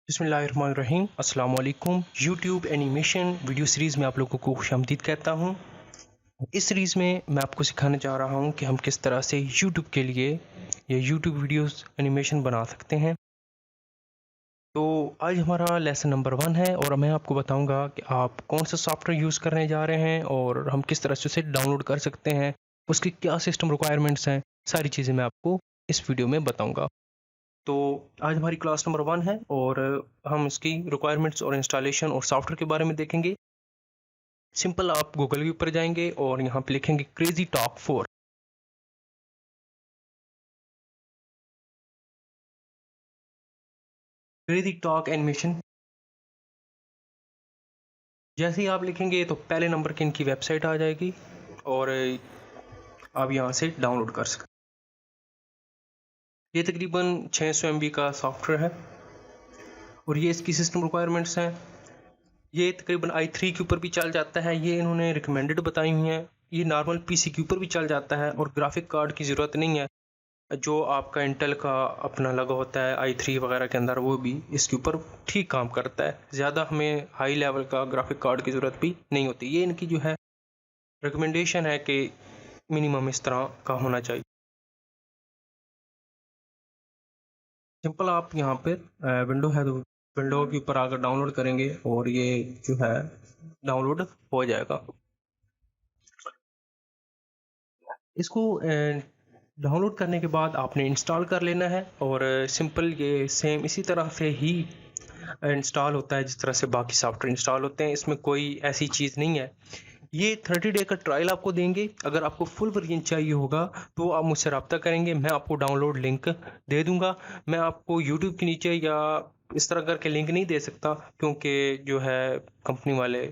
बिस्मिल्लाहिर्रहमानिर्रहीम अस्सलाम वालेकुम। यूट्यूब एनिमेशन वीडियो सीरीज़ में आप लोगों को खुशामदीद कहता हूँ। इस सीरीज़ में मैं आपको सिखाने जा रहा हूँ कि हम किस तरह से यूट्यूब के लिए या यूट्यूब वीडियोस एनिमेशन बना सकते हैं। तो आज हमारा लेसन नंबर 1 है और मैं आपको बताऊँगा कि आप कौन सा सॉफ्टवेयर यूज़ करने जा रहे हैं और हम किस तरह से उसे डाउनलोड कर सकते हैं, उसकी क्या सिस्टम रिक्वायरमेंट्स हैं, सारी चीज़ें मैं आपको इस वीडियो में बताऊँगा। तो आज हमारी क्लास नंबर 1 है और हम इसकी रिक्वायरमेंट्स और इंस्टॉलेशन और सॉफ्टवेयर के बारे में देखेंगे। सिंपल आप गूगल के ऊपर जाएँगे और यहाँ पे लिखेंगे crazy talk 4। Crazy talk animation जैसे ही आप लिखेंगे तो पहले नंबर की इनकी वेबसाइट आ जाएगी और आप यहाँ से डाउनलोड कर सकते हैं। ये तकरीबन 600 MB का सॉफ्टवेयर है और ये इसकी सिस्टम रिक्वायरमेंट्स हैं। ये तकरीबन i3 के ऊपर भी चल जाता है, ये इन्होंने रिकमेंडेड बताई हुई हैं। ये नॉर्मल पीसी के ऊपर भी चल जाता है और ग्राफिक कार्ड की ज़रूरत नहीं है। जो आपका इंटेल का अपना लगा होता है i3 वगैरह के अंदर, वो भी इसके ऊपर ठीक काम करता है। ज़्यादा हमें हाई लेवल का ग्राफिक कार्ड की ज़रूरत भी नहीं होती। ये इनकी जो है रिकमेंडेशन है कि मिनिमम इस तरह का होना चाहिए। सिंपल आप यहाँ पे विंडो है तो विंडो के ऊपर आकर डाउनलोड करेंगे और ये जो है डाउनलोड हो जाएगा। इसको डाउनलोड करने के बाद आपने इंस्टॉल कर लेना है और सिंपल ये सेम इसी तरह से ही इंस्टॉल होता है जिस तरह से बाकी सॉफ्टवेयर इंस्टॉल होते हैं। इसमें कोई ऐसी चीज़ नहीं है। ये 30 डे का ट्रायल आपको देंगे। अगर आपको फुल वर्जन चाहिए होगा तो आप मुझसे रब्ता करेंगे, मैं आपको डाउनलोड लिंक दे दूंगा। मैं आपको यूट्यूब के नीचे या इस तरह करके लिंक नहीं दे सकता क्योंकि जो है कंपनी वाले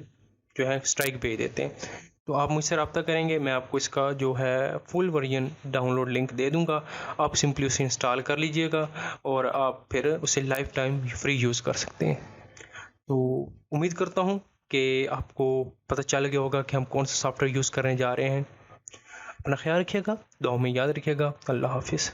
जो है स्ट्राइक भेज देते हैं। तो आप मुझसे रब्ता करेंगे, मैं आपको इसका जो है फुल वर्जन डाउनलोड लिंक दे दूंगा। आप सिंपली उसे इंस्टॉल कर लीजिएगा और आप फिर उसे लाइफ टाइम फ्री यूज़ कर सकते हैं। तो उम्मीद करता हूँ कि आपको पता चल गया होगा कि हम कौन सा सॉफ्टवेयर यूज़ करने जा रहे हैं। अपना ख्याल रखिएगा, दुआ में याद रखिएगा। अल्लाह हाफिज़।